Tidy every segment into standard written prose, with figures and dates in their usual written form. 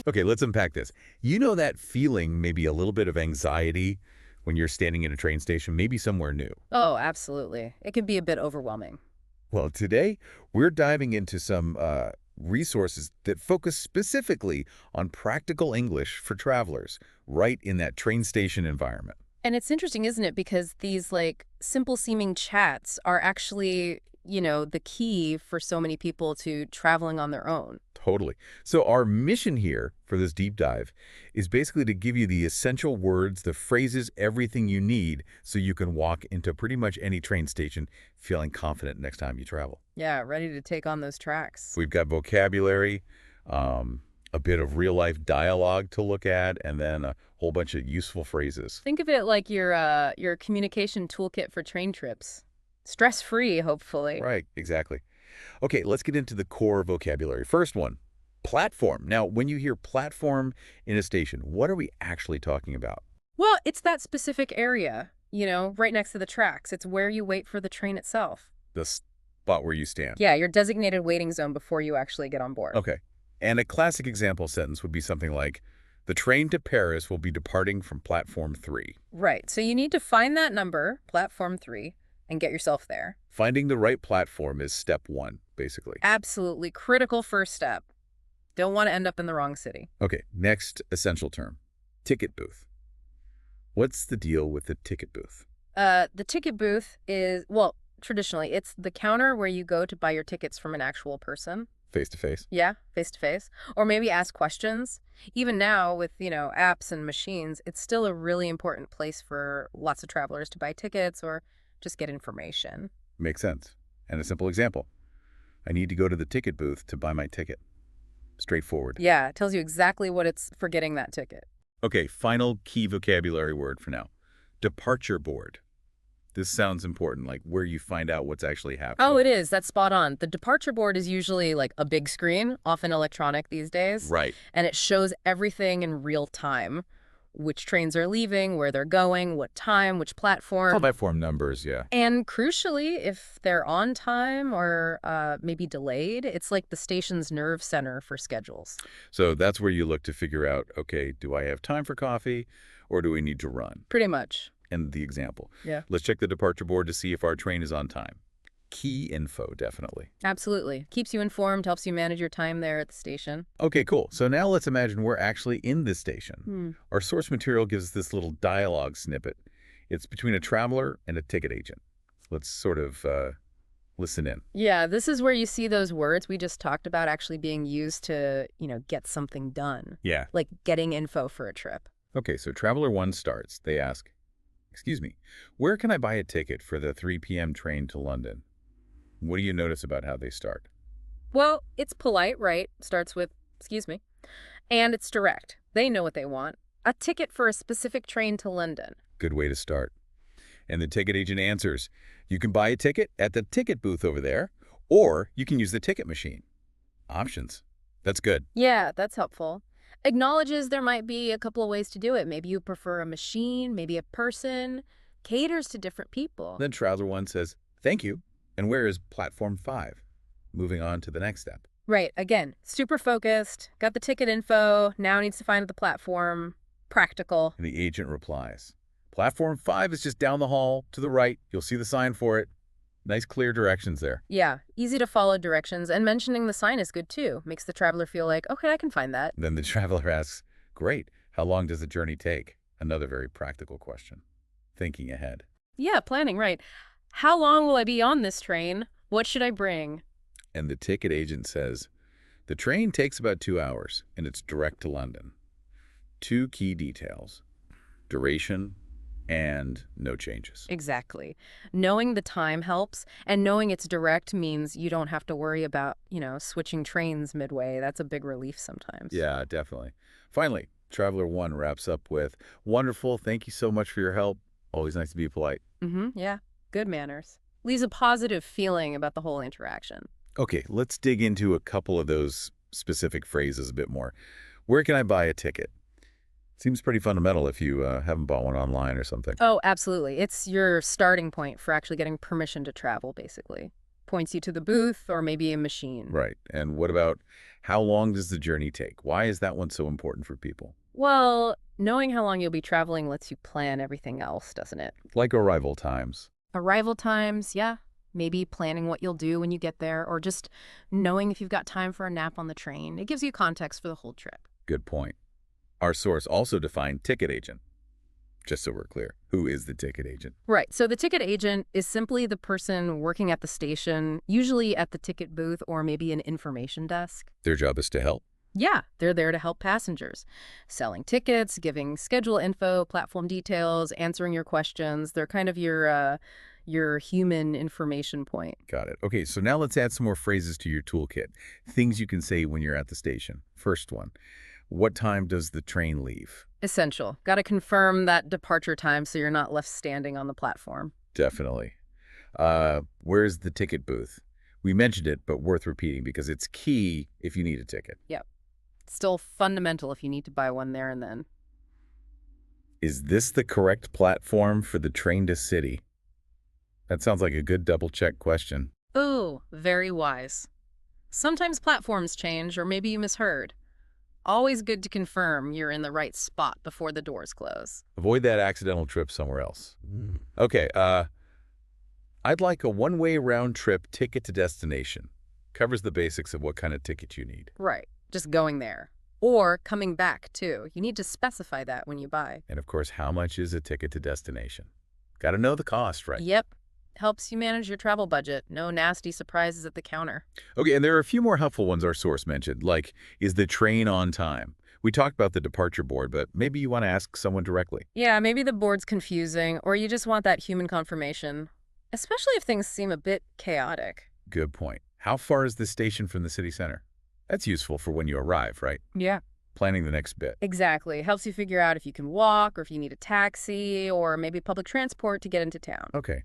Okay, let's unpack this. You know that feeling, maybe a little bit of anxiety when you're standing in a train station, maybe somewhere new. Oh, absolutely. It can be a bit overwhelming. Well, today we're diving into some resources that focus specifically on practical English for travelers, right in that train station environment. And it's interesting, isn't it? Because these like simple seeming chats are actually, the key for so many people to traveling on their own. Totally. So our mission here for this deep dive is basically to give you the essential words, the phrases, everything you need so you can walk into pretty much any train station feeling confident next time you travel. Yeah, ready to take on those tracks. We've got vocabulary, a bit of real-life dialogue to look at, and then a whole bunch of useful phrases. Think of it like your communication toolkit for train trips. Stress-free, hopefully. Right, exactly. Okay, let's get into the core vocabulary. First one, platform. Now, when you hear platform in a station, what are we actually talking about? Well, it's that specific area, right next to the tracks. It's where you wait for the train itself. The spot where you stand. Yeah, your designated waiting zone before you actually get on board. Okay. And a classic example sentence would be something like, the train to Paris will be departing from platform 3. Right. So you need to find that number, platform 3, and get yourself there. Finding the right platform is step 1, basically. Absolutely critical first step. Don't want to end up in the wrong city. Okay, next essential term, ticket booth. What's the deal with the ticket booth? The ticket booth is, well, traditionally, it's the counter where you go to buy your tickets from an actual person. Face to face? Yeah, face to face. Or maybe ask questions. Even now with, apps and machines, it's still a really important place for lots of travelers to buy tickets or just get information. Makes sense. And a simple example. I need to go to the ticket booth to buy my ticket. Straightforward. Yeah, it tells you exactly what it's for getting that ticket. Okay, final key vocabulary word for now. Departure board. This sounds important, like where you find out what's actually happening. Oh, it is. That's spot on. The departure board is usually like a big screen, often electronic these days. Right. And it shows everything in real time. Which trains are leaving, where they're going, what time, which platform. Platform numbers, yeah. And crucially, if they're on time or maybe delayed, it's like the station's nerve center for schedules. So that's where you look to figure out, okay, do I have time for coffee or do we need to run? Pretty much. And the example. Yeah. Let's check the departure board to see if our train is on time. Key info, definitely. Absolutely. Keeps you informed, helps you manage your time there at the station. Okay, cool. So now let's imagine we're actually in this station. Hmm. Our source material gives us this little dialogue snippet. It's between a traveler and a ticket agent. Let's sort of listen in. Yeah, this is where you see those words we just talked about actually being used to, get something done, Yeah. like getting info for a trip. Okay, so traveler 1 starts. They ask, excuse me, where can I buy a ticket for the 3 p.m. train to London? What do you notice about how they start? Well, it's polite, right? Starts with, excuse me. And it's direct. They know what they want. A ticket for a specific train to London. Good way to start. And the ticket agent answers, you can buy a ticket at the ticket booth over there, or you can use the ticket machine. Options. That's good. Yeah, that's helpful. Acknowledges there might be a couple of ways to do it. Maybe you prefer a machine, maybe a person. Caters to different people. Then traveler 1 says, thank you. And where is platform 5? Moving on to the next step. Right, again, super focused, got the ticket info, now needs to find the platform, practical. And the agent replies, platform 5 is just down the hall to the right. You'll see the sign for it. Nice clear directions there. Yeah, easy to follow directions, and mentioning the sign is good too. Makes the traveler feel like, okay, I can find that. Then the traveler asks, great, how long does the journey take? Another very practical question. Thinking ahead. Yeah, planning, right. How long will I be on this train? What should I bring? And the ticket agent says, the train takes about 2 hours, and it's direct to London. 2 key details, duration and no changes. Exactly. Knowing the time helps, and knowing it's direct means you don't have to worry about, switching trains midway. That's a big relief sometimes. Yeah, definitely. Finally, Traveler 1 wraps up with, wonderful, thank you so much for your help. Always nice to be polite. Yeah. Good manners. Leaves a positive feeling about the whole interaction. Okay, let's dig into a couple of those specific phrases a bit more. Where can I buy a ticket? Seems pretty fundamental if you haven't bought one online or something. Oh, absolutely. It's your starting point for actually getting permission to travel, basically. points you to the booth or maybe a machine. Right. And what about how long does the journey take? Why is that one so important for people? Well, knowing how long you'll be traveling lets you plan everything else, doesn't it? Like arrival times. Arrival times, yeah. Maybe planning what you'll do when you get there, or just knowing if you've got time for a nap on the train. It gives you context for the whole trip. Good point. Our source also defined ticket agent. Just so we're clear, who is the ticket agent? Right. So the ticket agent is simply the person working at the station, usually at the ticket booth or maybe an information desk. Their job is to help. Yeah, they're there to help passengers, selling tickets, giving schedule info, platform details, answering your questions. They're kind of your human information point. Got it. Okay, so now let's add some more phrases to your toolkit. Things you can say when you're at the station. First one, what time does the train leave? Essential. Got to confirm that departure time so you're not left standing on the platform. Definitely. Where's the ticket booth? We mentioned it, but worth repeating because it's key if you need a ticket. Yep. Still fundamental if you need to buy one there and then. Is this the correct platform for the train to city? That sounds like a good double-check question. Ooh, very wise. Sometimes platforms change, or maybe you misheard. Always good to confirm you're in the right spot before the doors close. Avoid that accidental trip somewhere else. Okay, I'd like a one-way round-trip ticket to destination. Covers the basics of what kind of ticket you need. Right, just going there. Or coming back, too. You need to specify that when you buy. And of course, how much is a ticket to destination? Got to know the cost, right? Yep. Helps you manage your travel budget. No nasty surprises at the counter. Okay, and there are a few more helpful ones our source mentioned, like, is the train on time? We talked about the departure board, but maybe you want to ask someone directly. Yeah, maybe the board's confusing, or you just want that human confirmation. Especially if things seem a bit chaotic. Good point. How far is the station from the city center? That's useful for when you arrive, right? Yeah. Planning the next bit. Exactly. Helps you figure out if you can walk, or if you need a taxi, or maybe public transport to get into town. Okay.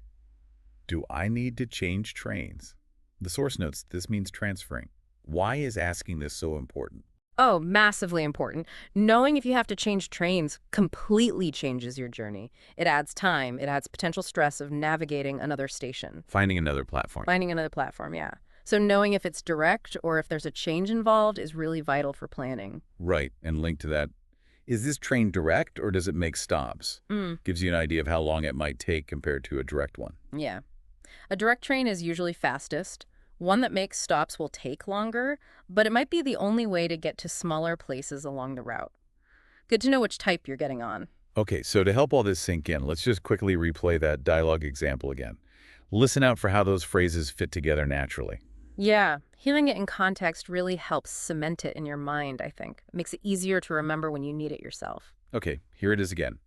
Do I need to change trains? The source notes this means transferring. Why is asking this so important? Oh, massively important. Knowing if you have to change trains completely changes your journey. It adds time. It adds potential stress of navigating another station. Finding another platform. Finding another platform, yeah. So knowing if it's direct or if there's a change involved is really vital for planning. Right, and linked to that, is this train direct or does it make stops? Gives you an idea of how long it might take compared to a direct one. Yeah. A direct train is usually fastest. One that makes stops will take longer, but it might be the only way to get to smaller places along the route. Good to know which type you're getting on. Okay, so to help all this sink in, let's just quickly replay that dialogue example again. Listen out for how those phrases fit together naturally. Yeah, hearing it in context really helps cement it in your mind, I think. It makes it easier to remember when you need it yourself. Okay, here it is again.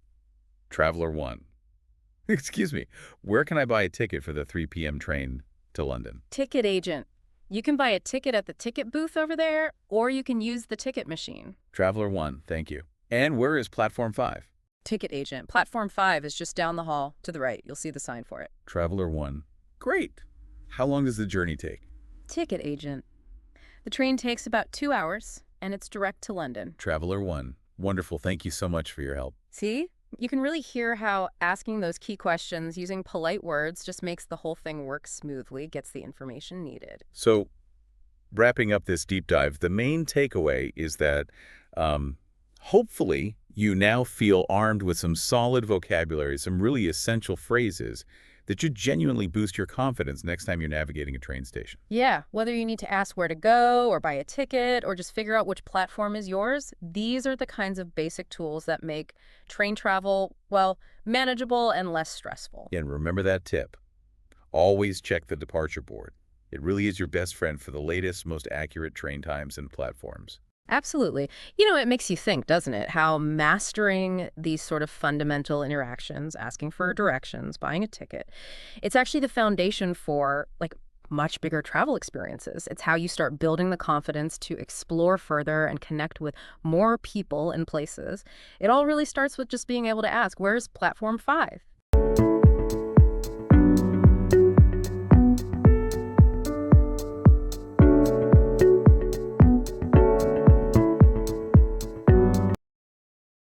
Traveler 1. Excuse me. Where can I buy a ticket for the 3 p.m. train to London? Ticket agent. You can buy a ticket at the ticket booth over there, or you can use the ticket machine. Traveler 1, thank you. And where is Platform 5? Ticket agent. Platform 5 is just down the hall to the right. You'll see the sign for it. Traveler 1. Great. How long does the journey take? Ticket agent. The train takes about 2 hours, and it's direct to London. Traveler 1. Wonderful. Thank you so much for your help. See? You can really hear how asking those key questions using polite words just makes the whole thing work smoothly, gets the information needed. So, wrapping up this deep dive, the main takeaway is that hopefully you now feel armed with some solid vocabulary, some really essential phrases that should genuinely boost your confidence next time you're navigating a train station. Yeah, whether you need to ask where to go or buy a ticket or just figure out which platform is yours, these are the kinds of basic tools that make train travel, well, manageable and less stressful. And remember that tip. Always check the departure board. It really is your best friend for the latest, most accurate train times and platforms. Absolutely. You know, it makes you think, doesn't it? How mastering these sort of fundamental interactions, asking for directions, buying a ticket, it's actually the foundation for like much bigger travel experiences. It's how you start building the confidence to explore further and connect with more people and places. It all really starts with just being able to ask, where's platform 5?